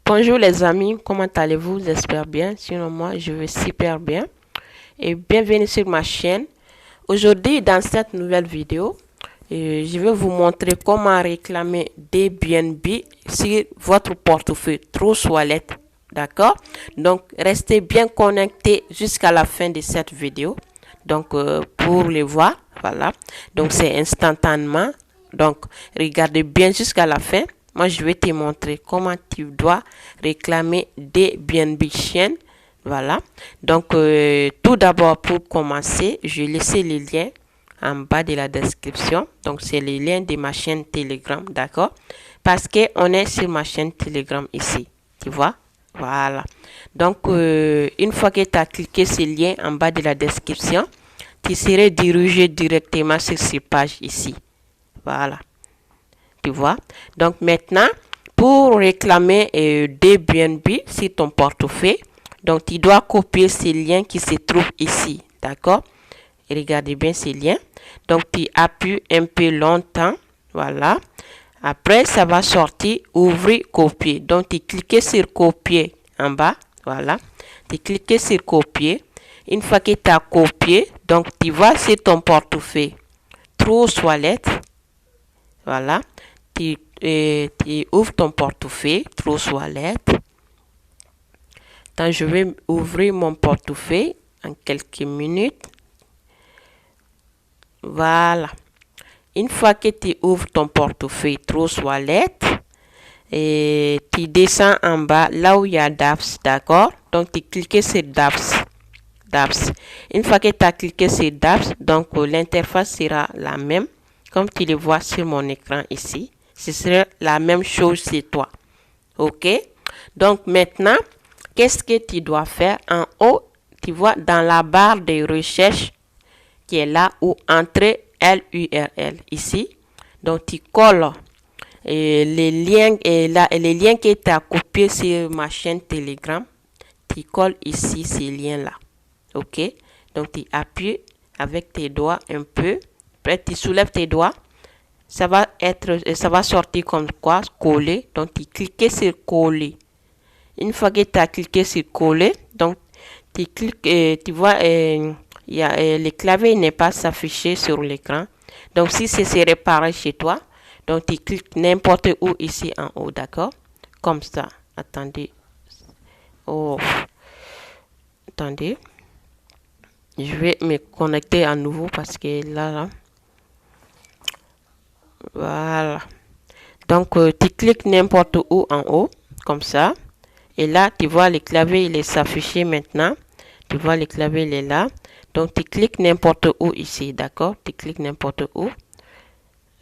Bonjour les amis, comment allez-vous? J'espère bien. Sinon moi, je vais super bien. Et bienvenue sur ma chaîne. Aujourd'hui, dans cette nouvelle vidéo, je vais vous montrer comment réclamer des BNB sur votre portefeuille Trust Wallet. D'accord? Donc, restez bien connectés jusqu'à la fin de cette vidéo. Donc, pour les voir, voilà. Donc, c'est instantanément. Donc, regardez bien jusqu'à la fin. Moi, je vais te montrer comment tu dois réclamer des BNB chaînes. Voilà. Donc, tout d'abord, pour commencer, je vais laisser les liens en bas de la description. Donc, c'est les liens de ma chaîne Telegram. D'accord? Parce qu'on est sur ma chaîne Telegram ici. Tu vois? Voilà. Donc, une fois que tu as cliqué ce lien en bas de la description, tu serais dirigé directement sur cette page ici. Voilà. Tu vois? Donc, maintenant, pour réclamer des BNB sur ton portefeuille, donc tu dois copier ces liens qui se trouvent ici. D'accord? Et regardez bien ces liens. Donc, tu appuies un peu longtemps. Voilà. Après, ça va sortir, ouvrir, copier. Donc, tu cliques sur copier en bas. Voilà. Tu cliques sur copier. Une fois que tu as copié, donc tu vas sur ton portefeuille Trust Wallet. Voilà. Tu ouvres ton portefeuille Trust Wallet. Donc, je vais ouvrir mon portefeuille en quelques minutes. Voilà. Une fois que tu ouvres ton portefeuille Trust Wallet, et tu descends en bas là où il y a DApps, d'accord? Donc, tu cliques sur DApps. Une fois que tu as cliqué sur DApps, donc l'interface sera la même, comme tu le vois sur mon écran ici. Ce sera la même chose chez toi. OK? Donc, maintenant, qu'est-ce que tu dois faire? En haut, tu vois dans la barre de recherche qui est là où entrer l'URL ici. Donc, tu colles les liens que tu as copiés sur ma chaîne Telegram. Tu colles ici ces liens-là. OK? Donc, tu appuies avec tes doigts un peu. Après, tu soulèves tes doigts. Ça va sortir comme quoi? Coller. Donc, tu cliques sur coller. Une fois que tu as cliqué sur coller, donc, tu cliques, tu vois, le clavier n'est pas s'afficher sur l'écran. Donc, si c'est réparé chez toi, donc tu cliques n'importe où ici en haut, d'accord? Comme ça. Attendez. Oh. Attendez. Je vais me connecter à nouveau parce que là. Voilà. Donc, tu cliques n'importe où en haut, comme ça. Et là, tu vois le clavier, il est s'afficher maintenant. Tu vois le clavier, il est là. Donc, tu cliques n'importe où ici, d'accord? Tu cliques n'importe où.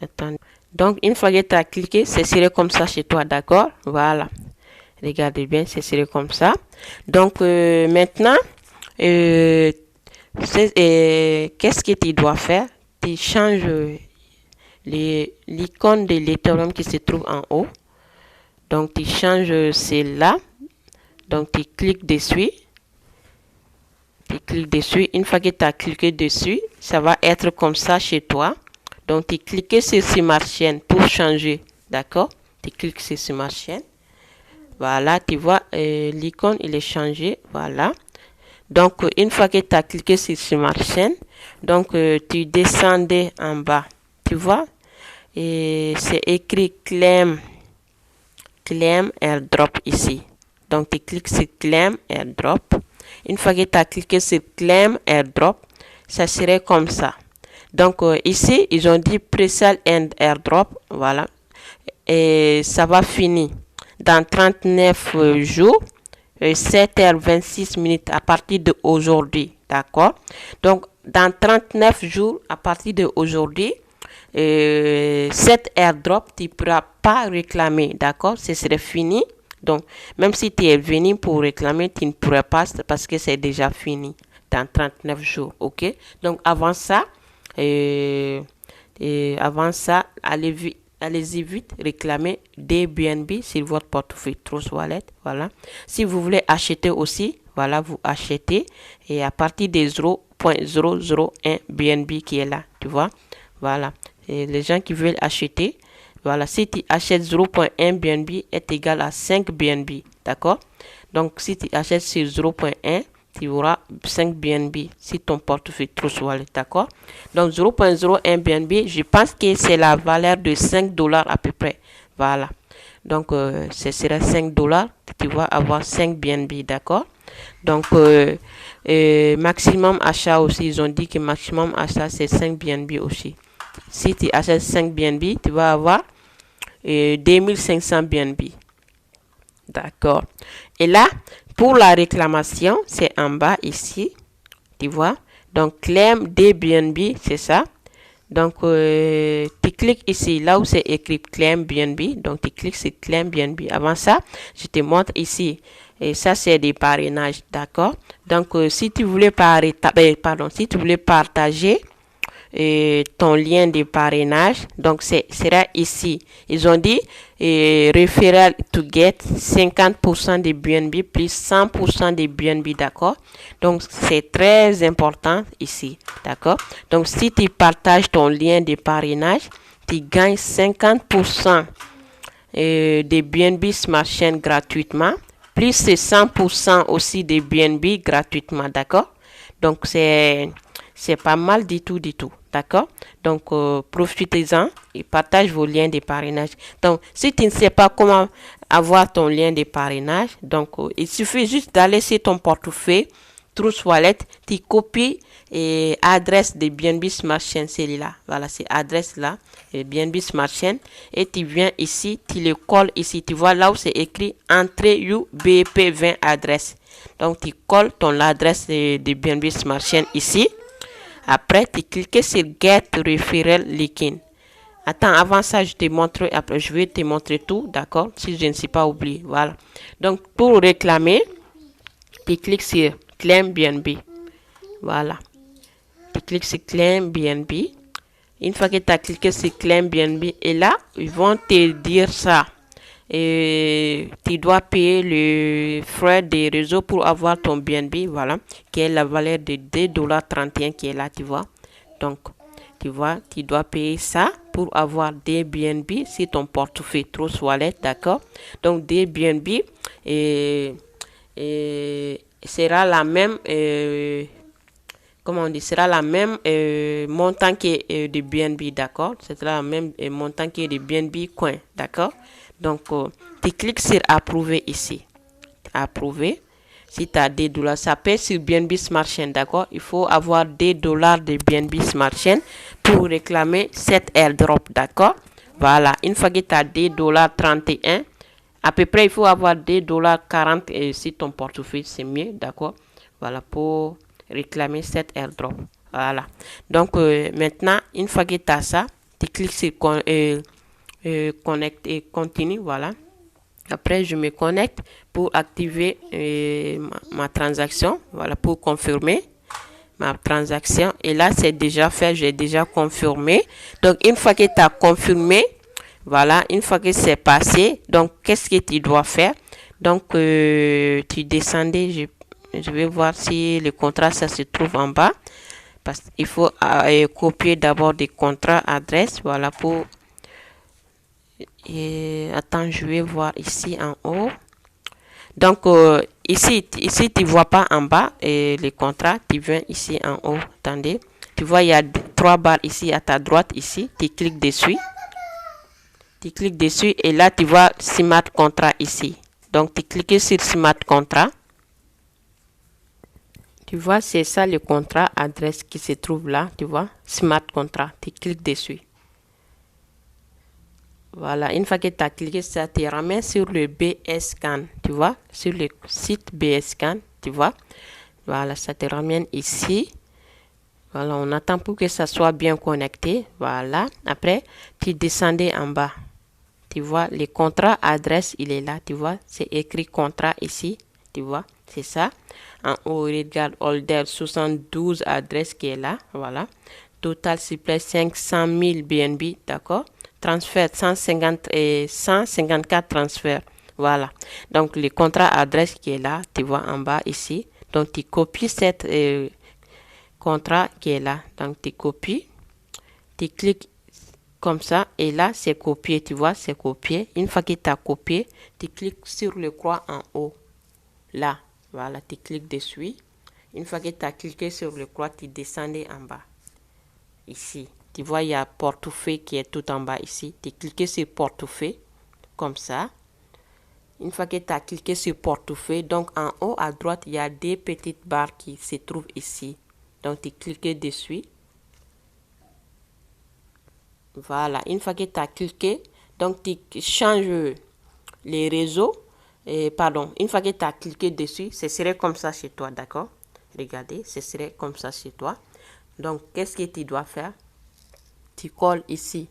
Attends. Donc, une fois que tu as cliqué, c'est serait comme ça chez toi, d'accord? Voilà. Regardez bien, c'est serait comme ça. Donc, maintenant, qu'est-ce que tu dois faire? Tu changes l'icône de l'Ethereum qui se trouve en haut. Donc, tu changes celle-là. Donc, tu cliques dessus. Tu cliques dessus. Une fois que tu as cliqué dessus, ça va être comme ça chez toi. Donc, tu cliques sur Smart Chain pour changer. D'accord? Tu cliques sur Smart Chain. Voilà, tu vois, l'icône, il est changé. Voilà. Donc, une fois que tu as cliqué sur Smart Chain, donc, tu descendais en bas. Tu vois? Et c'est écrit Claim Airdrop ici. Donc, tu cliques sur Claim Airdrop. Une fois que tu as cliqué sur Claim Airdrop, ça serait comme ça. Donc, ici, ils ont dit Pre-sale and Airdrop. Voilà. Et ça va finir dans 39 jours, 7h26 minutes à partir d'aujourd'hui. D'accord? Donc, dans 39 jours à partir d'aujourd'hui, cette airdrop, tu ne pourras pas réclamer. D'accord? Ce serait fini. Donc, même si tu es venu pour réclamer, tu ne pourras pas parce que c'est déjà fini dans 39 jours. OK? Donc, avant ça, allez-y vite réclamer des BNB sur votre portefeuille Trust Wallet. Voilà. Si vous voulez acheter aussi, voilà, vous achetez. Et à partir des 0.001 BNB qui est là, tu vois. Voilà. Et les gens qui veulent acheter, voilà, si tu achètes 0.1 BNB est égal à 5 BNB. d'accord? Donc, si tu achètes sur 0.1, tu auras 5 BNB si ton portefeuille Trust Wallet, d'accord? Donc, 0.01 BNB, je pense que c'est la valeur de 5 dollars à peu près. Voilà. Donc, ce sera 5 dollars. Tu vas avoir 5 BNB, d'accord? Donc, maximum achat aussi, ils ont dit que maximum achat, c'est 5 BNB aussi. Si tu achètes 5 BNB, tu vas avoir 2500 BNB. D'accord. Et là, pour la réclamation, c'est en bas ici. Tu vois. Donc, claim des BNB, c'est ça. Donc, tu cliques ici, là où c'est écrit claim BNB. Donc, tu cliques sur claim BNB. Avant ça, je te montre ici. Et ça, c'est des parrainages. D'accord. Donc, si tu voulais si tu voulais partager ton lien de parrainage, donc sera ici. Ils ont dit referral to get 50% de BNB plus 100% de BNB, d'accord? Donc c'est très important ici, d'accord? Donc si tu partages ton lien de parrainage, tu gagnes 50% de BNB Smart Chain gratuitement, plus 100% aussi de BNB gratuitement, d'accord? Donc c'est pas mal du tout, d'accord? Donc, profitez-en et partage vos liens de parrainage. Donc, si tu ne sais pas comment avoir ton lien de parrainage, donc, il suffit juste d'aller sur ton portefeuille, Trust Wallet, tu copies et adresse de BNB Smart Chain, celui-là. Voilà, c'est adresse là, BNB Smart Chain. Et tu viens ici, tu le colles ici. Tu vois là où c'est écrit entrée UBP20 adresse. Donc, tu colles ton adresse de BNB Smart Chain ici. Après, tu cliques sur Get Referral Linking. Attends, avant ça, je te montre, après, je vais te montrer tout, d'accord? Si je ne suis pas oublié, voilà. Donc, pour réclamer, tu cliques sur Claim BNB. Voilà. Tu cliques sur Claim BNB. Une fois que tu as cliqué sur Claim BNB, et là, ils vont te dire ça. Et tu dois payer le frais des réseaux pour avoir ton BNB, voilà, qui est la valeur de 2,31 $ qui est là, tu vois. Donc, tu vois, tu dois payer ça pour avoir des BNB sur ton portefeuille Trust Wallet, d'accord. Donc, des BNB sera la même, comment on dit, sera la même montant que de BNB, d'accord. Ce sera la même montant que de BNB coin, d'accord. Donc, tu cliques sur approuver ici. Approuver. Si tu as des dollars, ça paie sur BNB Smart Chain, d'accord? Il faut avoir des dollars de BNB Smart Chain pour réclamer cette airdrop, d'accord? Voilà. Une fois que tu as des dollars 31, à peu près, il faut avoir des dollars 40 si ton portefeuille, c'est mieux, d'accord? Voilà, pour réclamer cette airdrop. Voilà. Donc, maintenant, une fois que tu as ça, tu cliques sur connecte et continue, voilà. Après, je me connecte pour activer ma transaction, voilà, pour confirmer ma transaction. Et là, c'est déjà fait, j'ai déjà confirmé. Donc, une fois que tu as confirmé, voilà, une fois que c'est passé, donc, qu'est-ce que tu dois faire? Donc, tu descendais, je vais voir si le contrat, ça se trouve en bas. Parce qu'il faut copier d'abord des contrats adresses, voilà, pour... Et attends, je vais voir ici en haut. Donc, ici, tu vois pas en bas les contrats. Tu viens ici en haut. Attendez. Tu vois, il y a 3 barres ici à ta droite. Ici, tu cliques dessus. Tu cliques dessus et là, tu vois Smart Contract ici. Donc, tu cliques sur Smart Contract. Tu vois, c'est ça le contrat adresse qui se trouve là. Tu vois, Smart Contract. Tu cliques dessus. Voilà, une fois que tu as cliqué, ça te ramène sur le BScan, tu vois, sur le site BScan, tu vois. Voilà, ça te ramène ici. Voilà, on attend pour que ça soit bien connecté. Voilà, après, tu descendais en bas. Tu vois, le contrat adresse, il est là, tu vois. C'est écrit contrat ici, tu vois, c'est ça. En haut, regarde holder 72 adresse qui est là, voilà. Total supply 500 000 BNB, d'accord. Transfert 154 transferts. Voilà. Donc, le contrat adresse qui est là, tu vois en bas ici. Donc, tu copies cette contrat qui est là. Donc, tu copies. Tu cliques comme ça. Et là, c'est copié, tu vois, c'est copié. Une fois que tu as copié, tu cliques sur le croix en haut. Là, voilà, tu cliques dessus. Une fois que tu as cliqué sur le croix, tu descends en bas. Ici, tu vois, il y a portefeuille qui est tout en bas ici. Tu cliques sur portefeuille, comme ça. Une fois que tu as cliqué sur portefeuille, donc en haut à droite, il y a des petites barres qui se trouvent ici. Donc, tu cliques dessus. Voilà, une fois que tu as cliqué, donc tu changes les réseaux. Pardon, une fois que tu as cliqué dessus, ce serait comme ça chez toi, d'accord? Regardez, ce serait comme ça chez toi. Donc, qu'est-ce que tu dois faire? Tu colles ici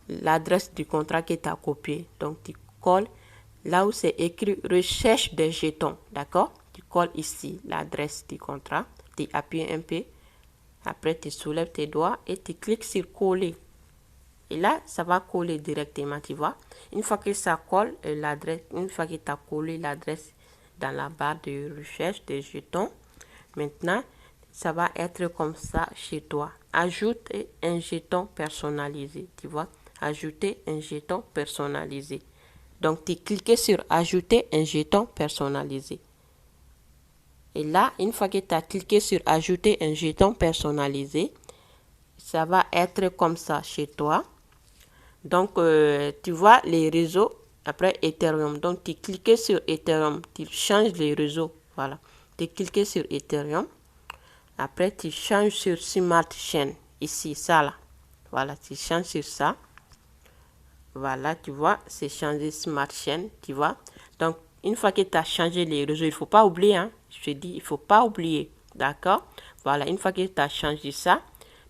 l'adresse du contrat que tu as copié. Donc, tu colles là où c'est écrit recherche des jetons, d'accord? Tu colles ici l'adresse du contrat. Tu appuies un peu. Après, tu soulèves tes doigts et tu cliques sur coller. Et là, ça va coller directement, tu vois. Une fois que ça colle, l'adresse, une fois que tu as collé l'adresse dans la barre de recherche des jetons, maintenant, ça va être comme ça chez toi. Ajoute un jeton personnalisé, tu vois. Ajouter un jeton personnalisé. Donc, tu cliques sur ajouter un jeton personnalisé. Et là, une fois que tu as cliqué sur ajouter un jeton personnalisé, ça va être comme ça chez toi. Donc, tu vois les réseaux après Ethereum. Donc, tu cliques sur Ethereum, tu changes les réseaux. Voilà. Tu cliques sur Ethereum. Après, tu changes sur Smart Chain. Ici, ça là. Voilà, tu changes sur ça. Voilà, tu vois, c'est changer Smart Chain, tu vois. Donc, une fois que tu as changé les réseaux, il ne faut pas oublier, hein. Je te dis, il ne faut pas oublier. D'accord? Voilà, une fois que tu as changé ça,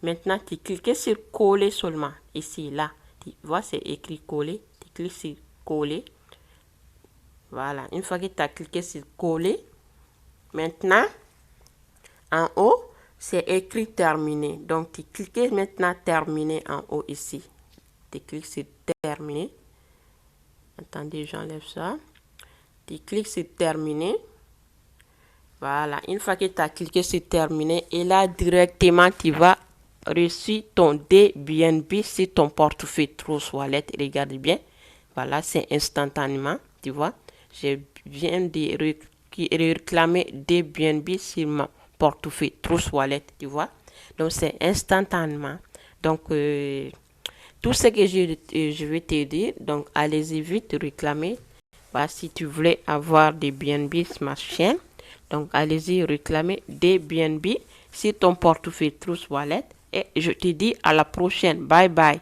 maintenant, tu cliques sur coller seulement. Ici, là. Tu vois, c'est écrit coller. Tu cliques sur coller. Voilà, une fois que tu as cliqué sur coller, maintenant, en haut, c'est écrit terminé. Donc, tu cliques maintenant terminé en haut ici. Tu cliques sur terminé. Attendez, j'enlève ça. Tu cliques sur terminer. Voilà, une fois que tu as cliqué sur terminer, et là, directement, tu vas reçu ton DBNB sur ton portefeuille Trust Wallet. Regarde bien. Voilà, c'est instantanément. Tu vois, je viens de réclamer DBNB sur mon portefeuille Trust Wallet. Tu vois, donc c'est instantanément. Donc, tout ce que je vais te dire, donc allez-y vite réclamer. Voilà, si tu voulais avoir des BNB Smart Chain, donc allez-y réclamer des BNB sur ton portefeuille Trust Wallet. Et je te dis à la prochaine. Bye bye.